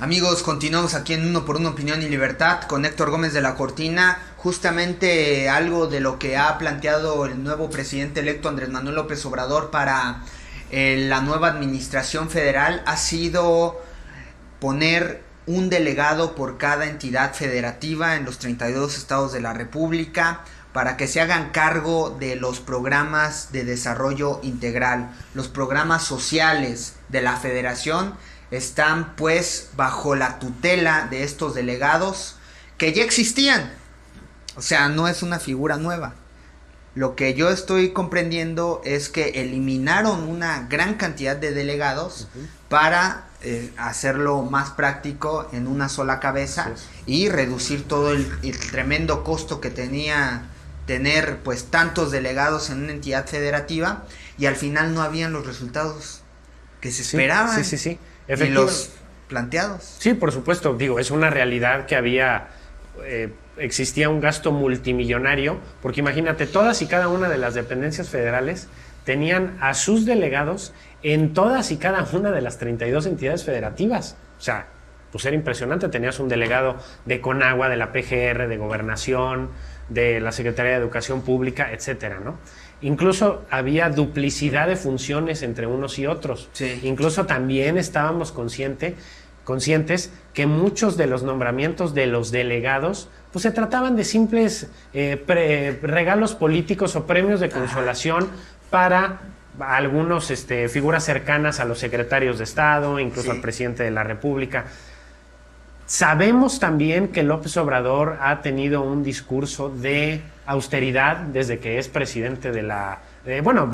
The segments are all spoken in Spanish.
Amigos, continuamos aquí en Uno por Uno, Opinión y Libertad con Héctor Gómez de la Cortina. Justamente algo de lo que ha planteado el nuevo presidente electo Andrés Manuel López Obrador para la nueva administración federal ha sido poner un delegado por cada entidad federativa en los 32 estados de la República para que se hagan cargo de los programas de desarrollo integral. Los programas sociales de la federación están pues bajo la tutela de estos delegados que ya existían. O sea, no es una figura nueva. Lo que yo estoy comprendiendo es que eliminaron una gran cantidad de delegados para hacerlo más práctico en una sola cabeza y reducir todo el tremendo costo que tenía tener pues tantos delegados en una entidad federativa, y al final no habían los resultados que se esperaban. Sí. Y los planteados. Sí, por supuesto, digo, es una realidad que había, existía un gasto multimillonario, porque imagínate, todas y cada una de las dependencias federales tenían a sus delegados en todas y cada una de las 32 entidades federativas. O sea, pues era impresionante, tenías un delegado de Conagua, de la PGR, de Gobernación, de la Secretaría de Educación Pública, etcétera, ¿no? Incluso había duplicidad de funciones entre unos y otros. Sí. Incluso también estábamos conscientes que muchos de los nombramientos de los delegados pues se trataban de simples regalos políticos o premios de consolación para algunos figuras cercanas a los secretarios de Estado, incluso al presidente de la República. Sabemos también que López Obrador ha tenido un discurso de austeridad desde que es presidente de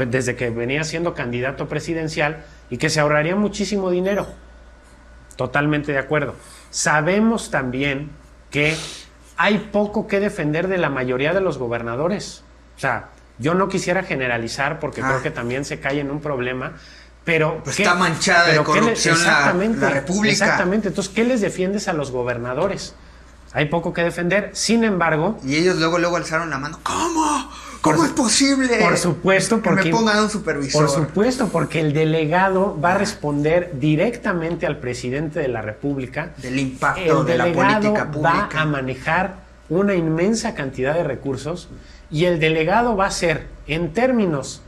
desde que venía siendo candidato presidencial, y que se ahorraría muchísimo dinero. Totalmente de acuerdo. Sabemos también que hay poco que defender de la mayoría de los gobernadores. O sea, yo no quisiera generalizar porque creo que también se cae en un problema, pero pues está manchada de corrupción la República. Exactamente. Entonces, ¿qué les defiendes a los gobernadores? Hay poco que defender. Sin embargo, y ellos luego alzaron la mano. ¿Cómo es posible? Por supuesto, porque me pongan un supervisor. Por supuesto, porque el delegado va a responder directamente al presidente de la República del impacto de la política pública. Va a manejar una inmensa cantidad de recursos, y el delegado va a ser, en términos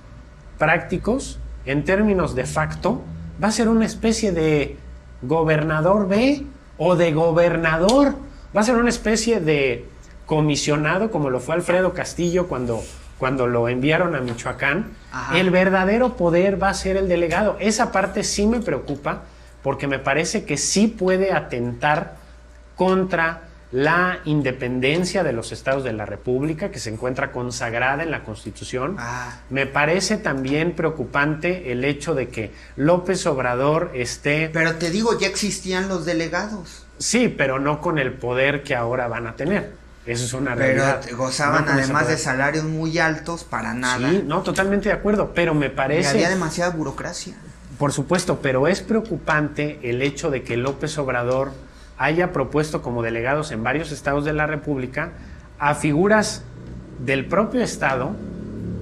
prácticos, en términos de facto, va a ser una especie de gobernador B o de gobernador. Va a ser una especie de comisionado, como lo fue Alfredo Castillo cuando lo enviaron a Michoacán. Ajá. El verdadero poder va a ser el delegado. Esa parte sí me preocupa, porque me parece que sí puede atentar contra la independencia de los estados de la República, que se encuentra consagrada en la Constitución. Me parece también preocupante el hecho de que López Obrador esté... Pero te digo, ya existían los delegados. Sí, pero no con el poder que ahora van a tener. Eso es una realidad. Pero gozaban además de salarios muy altos para nada. Sí, no, totalmente de acuerdo, pero me parece... Y había demasiada burocracia. Por supuesto, pero es preocupante el hecho de que López Obrador haya propuesto como delegados en varios estados de la República a figuras del propio estado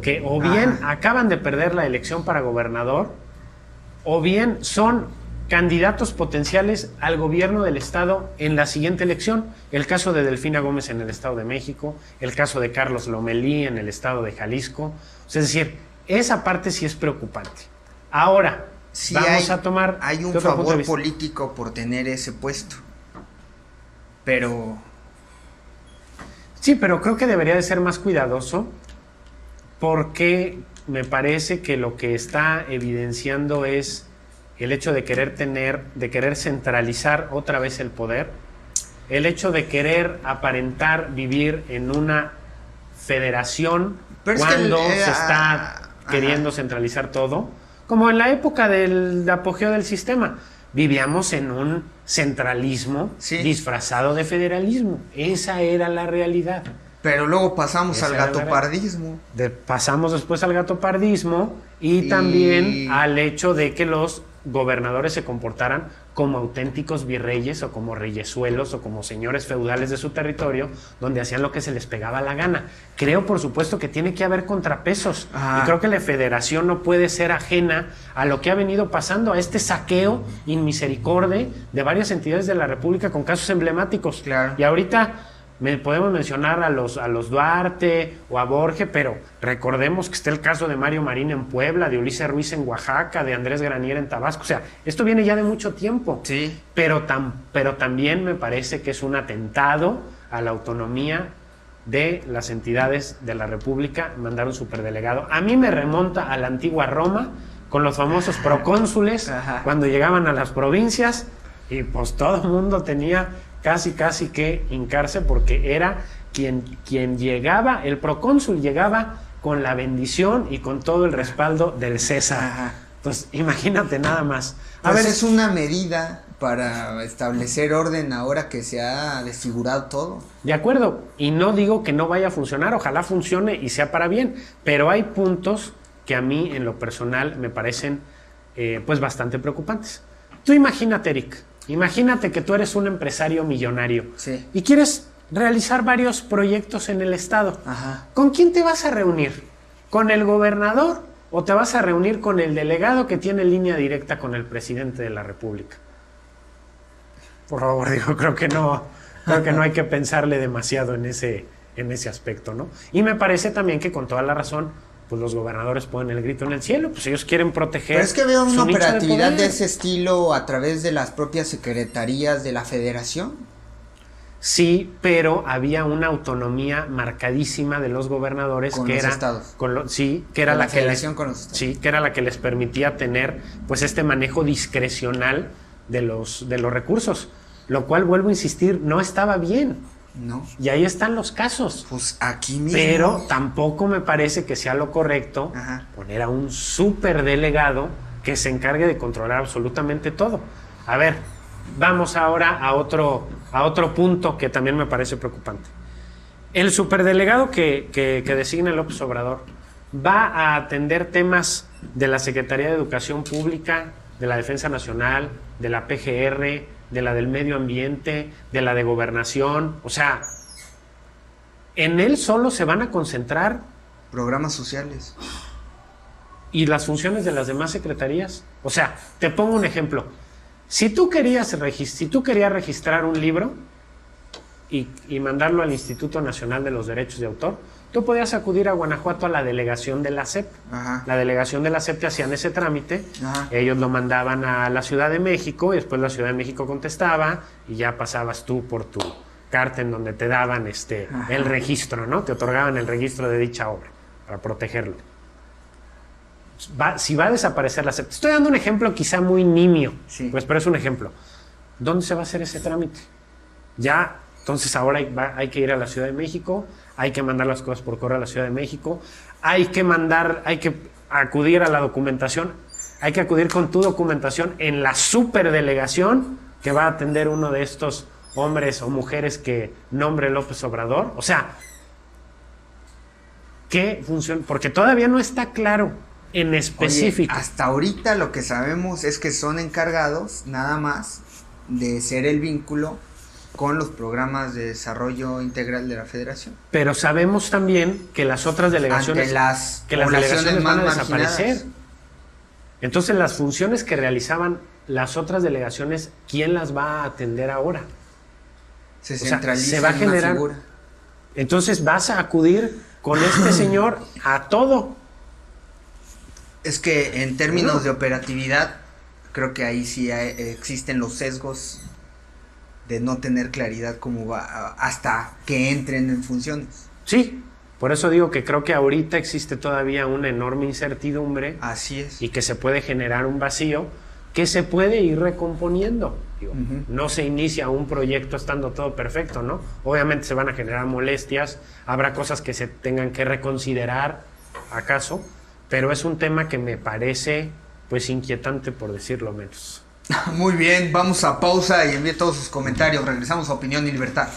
que o bien acaban de perder la elección para gobernador, o bien son candidatos potenciales al gobierno del estado en la siguiente elección. El caso de Delfina Gómez en el Estado de México, el caso de Carlos Lomelí en el estado de Jalisco. Es decir, esa parte sí es preocupante. Ahora, sí vamos a tomar... Hay un favor político por tener ese puesto. Pero... Sí, pero creo que debería de ser más cuidadoso, porque me parece que lo que está evidenciando es el hecho de querer centralizar otra vez el poder, el hecho de querer aparentar vivir en una federación cuando se está queriendo centralizar todo, como en la época del apogeo del sistema. Vivíamos en un centralismo disfrazado de federalismo. Esa era la realidad. Pero luego pasamos al gatopardismo. Pasamos después al gatopardismo y también al hecho de que los gobernadores se comportaran como auténticos virreyes o como reyesuelos o como señores feudales de su territorio, donde hacían lo que se les pegaba la gana. Creo, por supuesto, que tiene que haber contrapesos. Y creo que la federación no puede ser ajena a lo que ha venido pasando, a este saqueo inmisericorde de varias entidades de la República con casos emblemáticos. Claro. Y ahorita podemos mencionar a los Duarte o a Borges, pero recordemos que está el caso de Mario Marín en Puebla, de Ulises Ruiz en Oaxaca, de Andrés Granier en Tabasco. O sea, esto viene ya de mucho tiempo. Sí. Pero también me parece que es un atentado a la autonomía de las entidades de la República mandar un superdelegado. A mí me remonta a la antigua Roma, con los famosos procónsules, cuando llegaban a las provincias, y pues todo el mundo tenía casi que hincarse, porque era quien llegaba, el procónsul llegaba con la bendición y con todo el respaldo del César. Entonces, imagínate nada más. Pues es una medida para establecer orden ahora que se ha desfigurado todo. De acuerdo, y no digo que no vaya a funcionar, ojalá funcione y sea para bien, pero hay puntos que a mí en lo personal me parecen pues bastante preocupantes. Tú imagínate, Eric, imagínate que tú eres un empresario millonario y quieres realizar varios proyectos en el estado. ¿Con quién te vas a reunir? ¿Con el gobernador o te vas a reunir con el delegado que tiene línea directa con el presidente de la República? Por favor, digo, creo que no hay que pensarle demasiado en ese aspecto, ¿no? Y me parece también que con toda la razón, pues los gobernadores ponen el grito en el cielo, pues ellos quieren proteger. Pero es que veo una operatividad de ese estilo a través de las propias secretarías de la Federación. Sí, pero había una autonomía marcadísima de los gobernadores con que los era estados. Que era la que les permitía tener pues este manejo discrecional de los recursos, lo cual, vuelvo a insistir, no estaba bien. No. Y ahí están los casos. Pues aquí mismo. Pero tampoco me parece que sea lo correcto poner a un superdelegado que se encargue de controlar absolutamente todo. A ver, vamos ahora a otro punto que también me parece preocupante. El superdelegado que designa López Obrador va a atender temas de la Secretaría de Educación Pública, de la Defensa Nacional, de la PGR, de la del Medio Ambiente, de la de Gobernación. O sea, en él solo se van a concentrar programas sociales. ¿Y las funciones de las demás secretarías? O sea, te pongo un ejemplo. Si tú querías registrar un libro y mandarlo al Instituto Nacional de los Derechos de Autor, tú podías acudir a Guanajuato a la delegación de la SEP. La delegación de la SEP te hacían ese trámite, ellos lo mandaban a la Ciudad de México y después la Ciudad de México contestaba y ya pasabas tú por tu carta en donde te daban el registro, ¿no? Te otorgaban el registro de dicha obra para protegerlo. Si va a desaparecer la SEP, te estoy dando un ejemplo quizá muy nimio, pues, pero es un ejemplo. ¿Dónde se va a hacer ese trámite? Ya, entonces ahora hay que ir a la Ciudad de México, hay que mandar las cosas por correo a la Ciudad de México, hay que acudir a la documentación, hay que acudir con tu documentación en la superdelegación que va a atender uno de estos hombres o mujeres que nombre López Obrador. O sea, ¿qué función? Porque todavía no está claro en específico. Oye, hasta ahorita lo que sabemos es que son encargados nada más de ser el vínculo con los programas de desarrollo integral de la Federación. Pero sabemos también que las otras delegaciones, las delegaciones van a más desaparecer. Entonces, las funciones que realizaban las otras delegaciones, ¿quién las va a atender ahora? Se centraliza, se va a generar. Una figura. Entonces, vas a acudir con este señor a todo. Es que en términos de operatividad, creo que ahí sí existen los sesgos de no tener claridad cómo va hasta que entren en funciones. Sí, por eso digo que creo que ahorita existe todavía una enorme incertidumbre. Así es. Y que se puede generar un vacío que se puede ir recomponiendo. Digo, no se inicia un proyecto estando todo perfecto, ¿no? Obviamente se van a generar molestias, habrá cosas que se tengan que reconsiderar, acaso, pero es un tema que me parece, pues, inquietante, por decirlo menos. Muy bien, vamos a pausa y envíe todos sus comentarios. Regresamos a Opinión y Libertad.